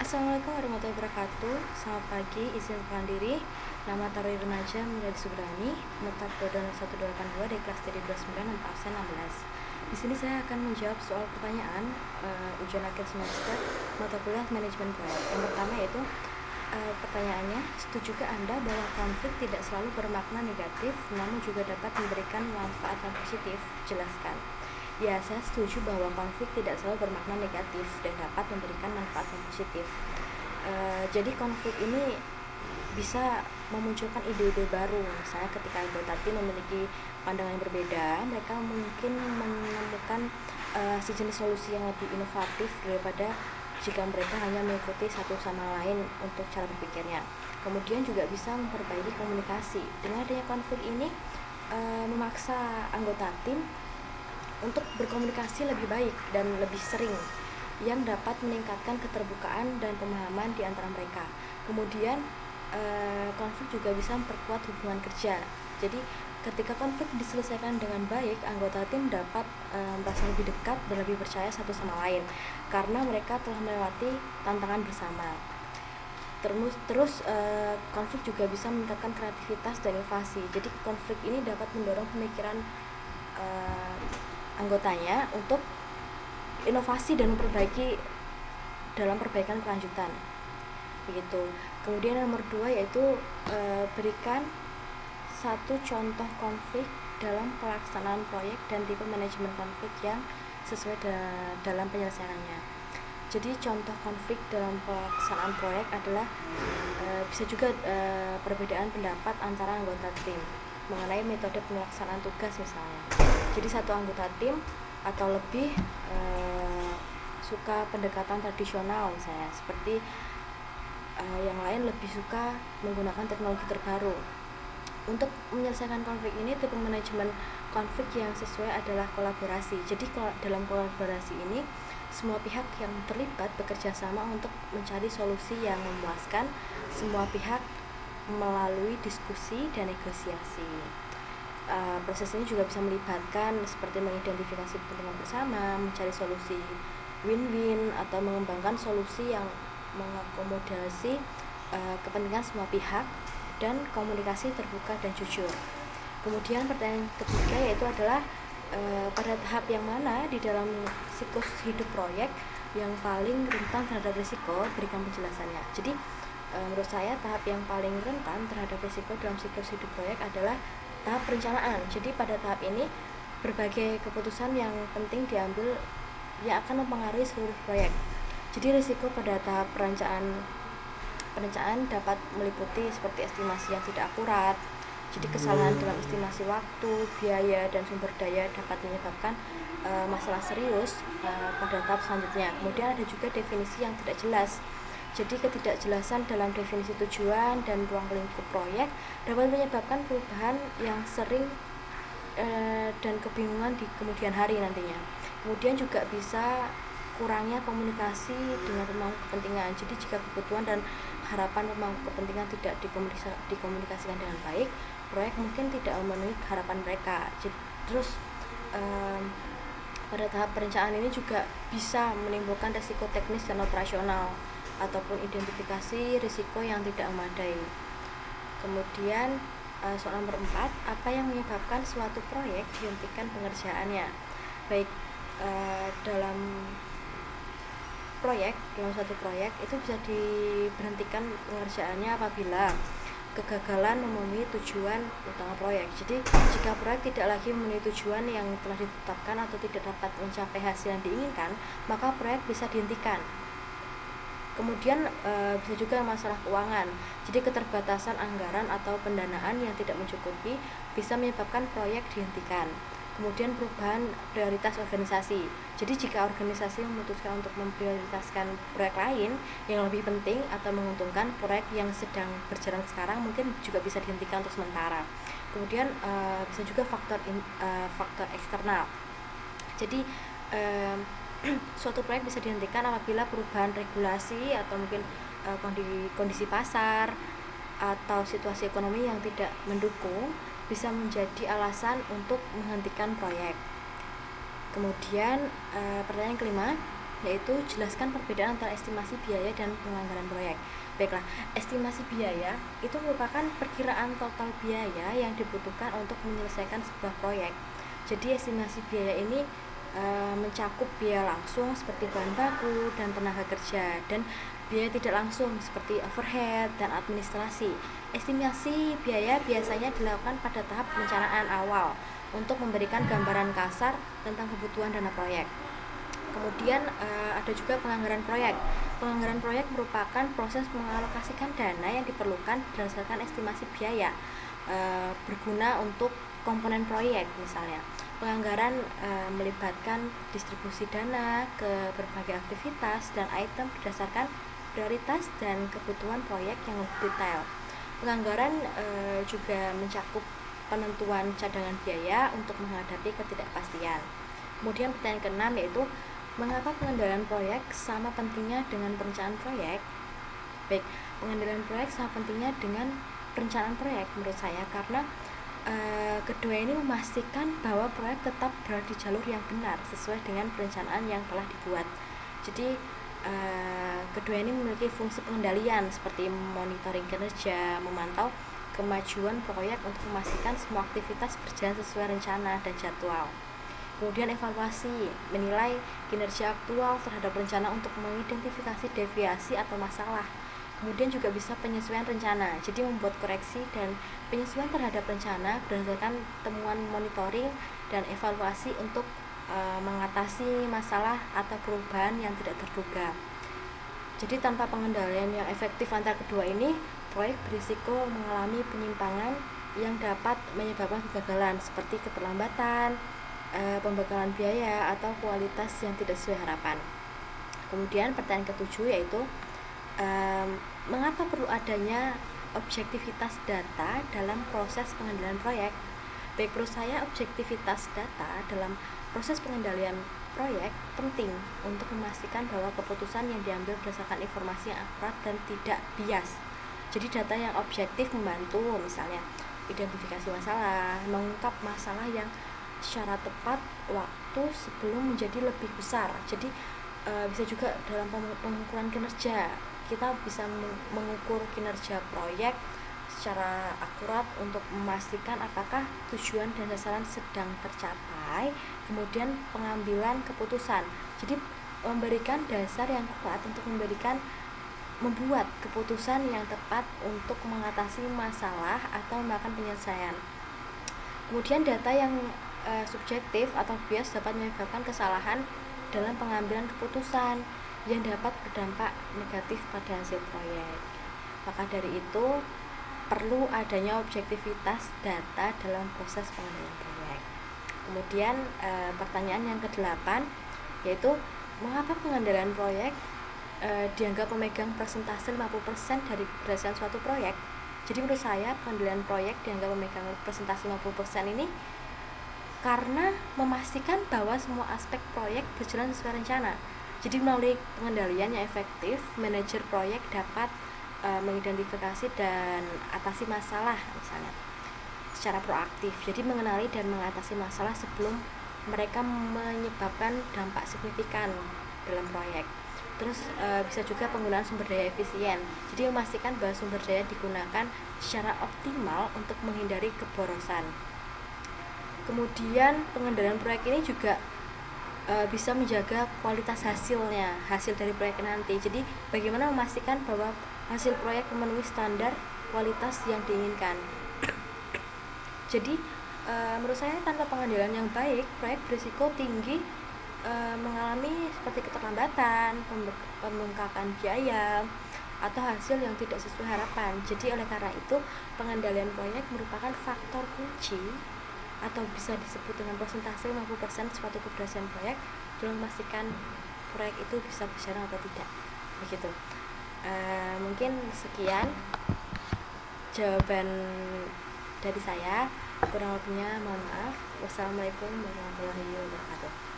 Assalamualaikum warahmatullahi wabarakatuh. Selamat pagi, izin perkenalkan diri. Nama Tarwi Remaja Miladi Subrani, nota kode 0182 dari kelas TD 29 dan absen 16. Di sini saya akan menjawab soal pertanyaan ujian akhir semester mata kuliah manajemen proyek. Yang pertama yaitu pertanyaannya, setujukah Anda bahwa konflik tidak selalu bermakna negatif, namun juga dapat memberikan manfaat yang positif? Jelaskan. Ya, saya setuju bahwa konflik tidak selalu bermakna negatif dan dapat memberikan manfaat yang positif. Jadi konflik ini bisa memunculkan ide-ide baru. Misalnya ketika anggota tim memiliki pandangan yang berbeda, mereka mungkin menemukan sejenis solusi yang lebih inovatif daripada jika mereka hanya mengikuti satu sama lain untuk cara berpikirnya. Kemudian juga bisa memperbaiki komunikasi. Dengan adanya konflik ini memaksa anggota tim untuk berkomunikasi lebih baik dan lebih sering, yang dapat meningkatkan keterbukaan dan pemahaman di antara mereka. Kemudian konflik juga bisa memperkuat hubungan kerja. Jadi ketika konflik diselesaikan dengan baik, anggota tim dapat merasa lebih dekat dan lebih percaya satu sama lain karena mereka telah melewati tantangan bersama. Terus konflik juga bisa meningkatkan kreativitas dan inovasi. Jadi konflik ini dapat mendorong pemikiran anggotanya untuk inovasi dan memperbaiki dalam perbaikan kelanjutan. Begitu. Kemudian nomor 2 yaitu berikan satu contoh konflik dalam pelaksanaan proyek dan tipe manajemen konflik yang sesuai dalam penyelesaiannya. Jadi contoh konflik dalam pelaksanaan proyek adalah bisa juga perbedaan pendapat antara anggota tim mengenai metode pelaksanaan tugas misalnya. Jadi satu anggota tim atau lebih suka pendekatan tradisional misalnya, seperti yang lain lebih suka menggunakan teknologi terbaru. Untuk menyelesaikan konflik ini, tipe manajemen konflik yang sesuai adalah kolaborasi. Jadi dalam kolaborasi ini semua pihak yang terlibat bekerja sama untuk mencari solusi yang memuaskan semua pihak melalui diskusi dan negosiasi. Proses ini juga bisa melibatkan seperti mengidentifikasi kepentingan bersama, mencari solusi win-win, atau mengembangkan solusi yang mengakomodasi kepentingan semua pihak, dan komunikasi terbuka dan jujur. Kemudian pertanyaan ketiga yaitu adalah pada tahap yang mana di dalam siklus hidup proyek yang paling rentan terhadap risiko, berikan penjelasannya. Jadi menurut saya tahap yang paling rentan terhadap risiko dalam siklus hidup proyek adalah tahap perencanaan. Jadi pada tahap ini berbagai keputusan yang penting diambil yang akan mempengaruhi seluruh proyek. Jadi risiko pada tahap perencanaan dapat meliputi seperti estimasi yang tidak akurat. Jadi kesalahan dalam estimasi waktu, biaya, dan sumber daya dapat menyebabkan masalah serius pada tahap selanjutnya. Kemudian ada juga definisi yang tidak jelas. Jadi ketidakjelasan dalam definisi tujuan dan ruang lingkup proyek dapat menyebabkan perubahan yang sering dan kebingungan di kemudian hari nantinya. Kemudian juga bisa kurangnya komunikasi dengan pemangku kepentingan. Jadi jika kebutuhan dan harapan pemangku kepentingan tidak dikomunikasikan dengan baik, proyek mungkin tidak memenuhi harapan mereka. Terus pada tahap perencanaan ini juga bisa menimbulkan risiko teknis dan operasional ataupun identifikasi risiko yang tidak memadai. Kemudian soal nomor 4, apa yang menyebabkan suatu proyek dihentikan pengerjaannya? Baik, dalam satu proyek itu bisa diberhentikan pengerjaannya apabila kegagalan memenuhi tujuan utama proyek. Jadi jika proyek tidak lagi memenuhi tujuan yang telah ditetapkan atau tidak dapat mencapai hasil yang diinginkan, maka proyek bisa dihentikan. Kemudian bisa juga masalah keuangan. Jadi keterbatasan anggaran atau pendanaan yang tidak mencukupi bisa menyebabkan proyek dihentikan. Kemudian perubahan prioritas organisasi. Jadi jika organisasi memutuskan untuk memprioritaskan proyek lain yang lebih penting atau menguntungkan, proyek yang sedang berjalan sekarang mungkin juga bisa dihentikan untuk sementara. Kemudian bisa juga faktor eksternal. Jadi suatu proyek bisa dihentikan apabila perubahan regulasi atau mungkin kondisi pasar atau situasi ekonomi yang tidak mendukung bisa menjadi alasan untuk menghentikan proyek. Kemudian pertanyaan kelima, yaitu jelaskan perbedaan antara estimasi biaya dan penganggaran proyek. Baiklah, estimasi biaya itu merupakan perkiraan total biaya yang dibutuhkan untuk menyelesaikan sebuah proyek. Jadi estimasi biaya ini mencakup biaya langsung seperti bahan baku dan tenaga kerja, dan biaya tidak langsung seperti overhead dan administrasi. Estimasi biaya biasanya dilakukan pada tahap perencanaan awal untuk memberikan gambaran kasar tentang kebutuhan dana proyek. Kemudian ada juga penganggaran proyek. Penganggaran proyek merupakan proses mengalokasikan dana yang diperlukan berdasarkan estimasi biaya berguna untuk komponen proyek. Misalnya penganggaran melibatkan distribusi dana ke berbagai aktivitas dan item berdasarkan prioritas dan kebutuhan proyek yang lebih detail. Penganggaran juga mencakup penentuan cadangan biaya untuk menghadapi ketidakpastian. Kemudian pertanyaan keenam yaitu mengapa pengendalian proyek sama pentingnya dengan perencanaan proyek? Baik, pengendalian proyek sama pentingnya dengan perencanaan proyek menurut saya karena kedua ini memastikan bahwa proyek tetap berada di jalur yang benar sesuai dengan perencanaan yang telah dibuat. Jadi kedua ini memiliki fungsi pengendalian seperti monitoring kinerja, memantau kemajuan proyek untuk memastikan semua aktivitas berjalan sesuai rencana dan jadwal. Kemudian evaluasi, menilai kinerja aktual terhadap rencana untuk mengidentifikasi deviasi atau masalah. Kemudian juga bisa penyesuaian rencana, jadi membuat koreksi dan penyesuaian terhadap rencana berdasarkan temuan monitoring dan evaluasi untuk mengatasi masalah atau perubahan yang tidak terduga. Jadi tanpa pengendalian yang efektif antara kedua ini, proyek berisiko mengalami penyimpangan yang dapat menyebabkan kegagalan seperti keterlambatan, pembekalan biaya atau kualitas yang tidak sesuai harapan. Kemudian pertanyaan ketujuh yaitu mengapa perlu adanya objektivitas data dalam proses pengendalian proyek? Baik, menurut saya objektivitas data dalam proses pengendalian proyek penting untuk memastikan bahwa keputusan yang diambil berdasarkan informasi yang akurat dan tidak bias. Jadi data yang objektif membantu misalnya identifikasi masalah, mengungkap masalah yang secara tepat waktu sebelum menjadi lebih besar. Jadi bisa juga dalam pengukuran kinerja, kita bisa mengukur kinerja proyek secara akurat untuk memastikan apakah tujuan dan sasaran sedang tercapai, kemudian pengambilan keputusan. Jadi memberikan dasar yang kuat untuk membuat keputusan yang tepat untuk mengatasi masalah atau melakukan penyelesaian. Kemudian data yang subjektif atau bias dapat menyebabkan kesalahan dalam pengambilan keputusan yang dapat berdampak negatif pada hasil proyek. Maka dari itu perlu adanya objektivitas data dalam proses pengendalian proyek. Kemudian pertanyaan yang ke-8 yaitu mengapa pengendalian proyek dianggap memegang persentase 50% dari keberhasilan suatu proyek. Jadi menurut saya pengendalian proyek dianggap memegang persentase 50% ini karena memastikan bahwa semua aspek proyek berjalan sesuai rencana. Jadi melalui pengendalian yang efektif, manajer proyek dapat mengidentifikasi dan atasi masalah misalnya secara proaktif. Jadi mengenali dan mengatasi masalah sebelum mereka menyebabkan dampak signifikan dalam proyek. Terus bisa juga penggunaan sumber daya efisien. Jadi memastikan bahwa sumber daya digunakan secara optimal untuk menghindari keborosan. Kemudian pengendalian proyek ini juga bisa menjaga kualitas hasil dari proyek nanti. Jadi bagaimana memastikan bahwa hasil proyek memenuhi standar kualitas yang diinginkan. Jadi menurut saya tanpa pengendalian yang baik, proyek berisiko tinggi mengalami seperti keterlambatan, pembengkakan biaya, atau hasil yang tidak sesuai harapan. Jadi oleh karena itu pengendalian proyek merupakan faktor kunci atau bisa disebut dengan persentase 50% suatu keberhasilan proyek dalam memastikan proyek itu bisa berjalan atau tidak. Begitu. Mungkin sekian jawaban dari saya. Kurang lebihnya mohon maaf. Wassalamualaikum warahmatullahi wabarakatuh.